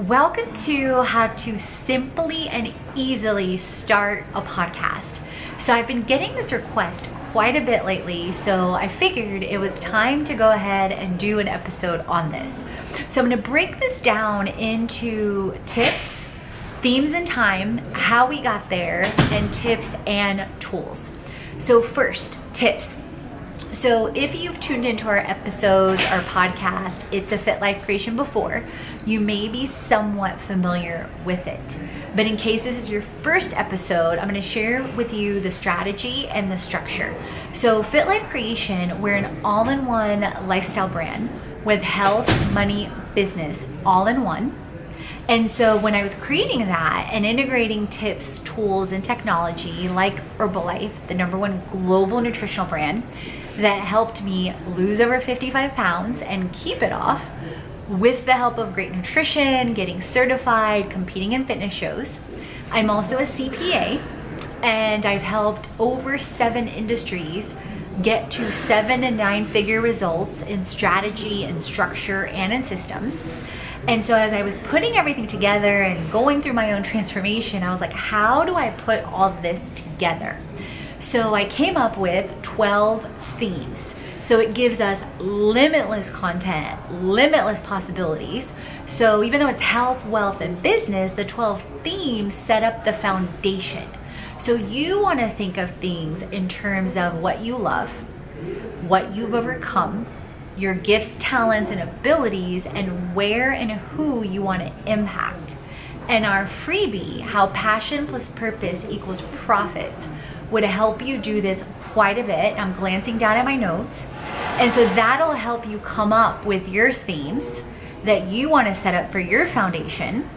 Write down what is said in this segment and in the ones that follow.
Welcome to how to simply and easily start a podcast. So I've been getting this request quite a bit lately, so I figured it was time to go ahead and do an episode on this. So I'm going to break this down into tips, themes and time, how we got there, and tips and tools. So first, tips. So if you've tuned into our episodes, our podcast, It's a Fit Life Creation before, you may be somewhat familiar with it. But in case this is your first episode, I'm going to share with you the strategy and the structure. So Fit Life Creation, we're an all-in-one lifestyle brand with health, money, business, all in one. And so when I was creating that and integrating tips, tools, and technology like Herbalife, the #1 global nutritional brand that helped me lose over 55 pounds and keep it off with the help of great nutrition, getting certified, competing in fitness shows. I'm also a CPA, and I've helped over 7 industries get to 7 and 9 figure results in strategy and structure and in systems. And so as I was putting everything together and going through my own transformation, I was like, how do I put all this together? So I came up with 12 themes. So it gives us limitless content, limitless possibilities. So even though it's health, wealth, and business, the 12 themes set up the foundation. So you want to think of things in terms of what you love, what you've overcome, your gifts, talents, and abilities, and where and who you want to impact. And our freebie, how passion plus purpose equals profits, would help you do this quite a bit. I'm glancing down at my notes. And so that'll help you come up with your themes that you want to set up for your foundation.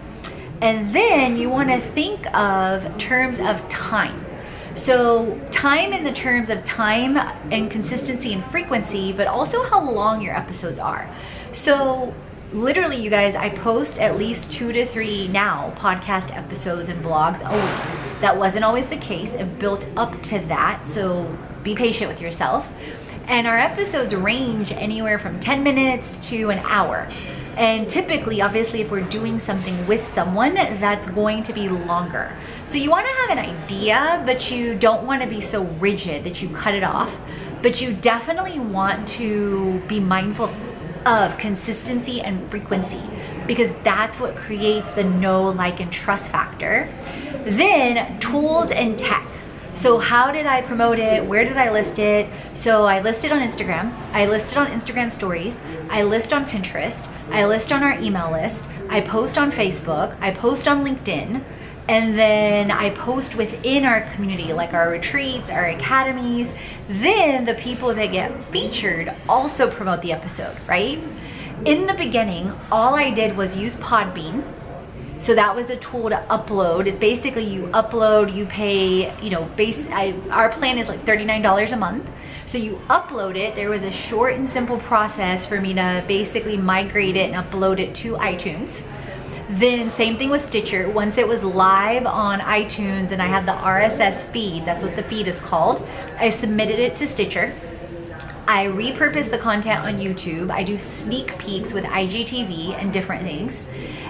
And then you want to think of terms of time. So time in the terms of time and consistency and frequency, but also how long your episodes are. So literally, you guys, I post at least 2 to 3 now podcast episodes and blogs a week. That wasn't always the case. It built up to that, so be patient with yourself. And our episodes range anywhere from 10 minutes to an hour. And typically, obviously, if we're doing something with someone, that's going to be longer. So you want to have an idea, but you don't want to be so rigid that you cut it off. But you definitely want to be mindful of consistency and frequency, because that's what creates the know, like, and trust factor. Then tools and tech. So how did I promote it? Where did I list it? So I listed on Instagram. I listed on Instagram stories. I list on Pinterest. I list on our email list. I post on Facebook. I post on LinkedIn. And then I post within our community, like our retreats, our academies. Then the people that get featured also promote the episode, right? In the beginning, all I did was use Podbean. So that was a tool to upload. It's basically you upload, you pay, our plan is like $39 a month. So you upload it. There was a short and simple process for me to basically migrate it and upload it to iTunes. Then same thing with Stitcher. Once it was live on iTunes and I had the RSS feed, that's what the feed is called, I submitted it to Stitcher. I repurpose the content on YouTube. I do sneak peeks with IGTV and different things.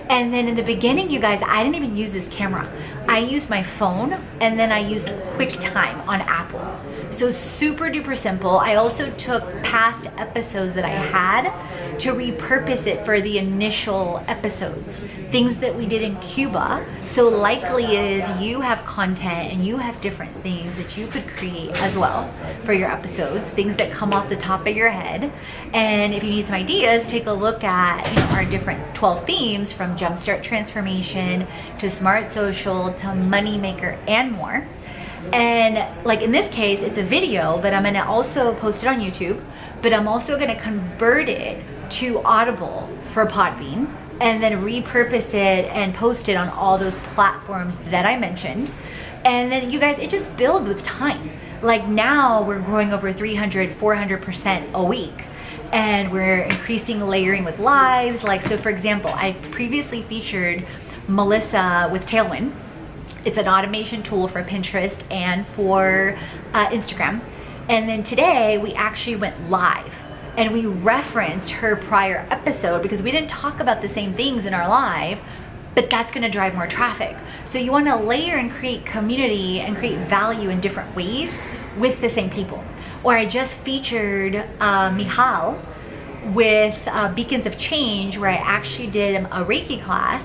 And then in the beginning, you guys, I didn't even use this camera. I used my phone, and then I used QuickTime on Apple. So super duper simple. I also took past episodes that I had to repurpose it for the initial episodes, things that we did in Cuba. So likely is you have content and you have different things that you could create as well for your episodes, things that come off the top of your head. And if you need some ideas, take a look at our different 12 themes, from Jumpstart Transformation to Smart Social to Moneymaker and more. And like in this case, it's a video, but I'm gonna also post it on YouTube, but I'm also gonna convert it to Audible for Podbean and then repurpose it and post it on all those platforms that I mentioned. And then you guys, it just builds with time. Like now we're growing over 300, 400% a week. And we're increasing layering with lives. Like, so for example, I previously featured Melissa with Tailwind. It's an automation tool for Pinterest and for Instagram. And then today we actually went live and we referenced her prior episode because we didn't talk about the same things in our live, but that's gonna drive more traffic. So you wanna layer and create community and create value in different ways with the same people. Or I just featured Michal with Beacons of Change, where I actually did a Reiki class,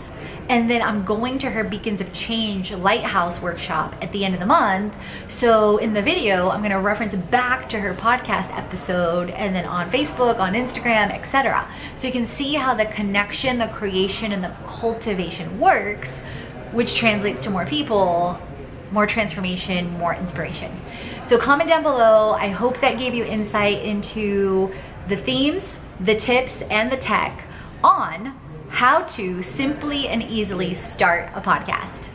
and then I'm going to her Beacons of Change Lighthouse workshop at the end of the month. So in the video, I'm gonna reference back to her podcast episode, and then on Facebook, on Instagram, etc. So you can see how the connection, the creation, and the cultivation works, which translates to more people, more transformation, more inspiration. So comment down below. I hope that gave you insight into the themes, the tips, and the tech on how to simply and easily start a podcast.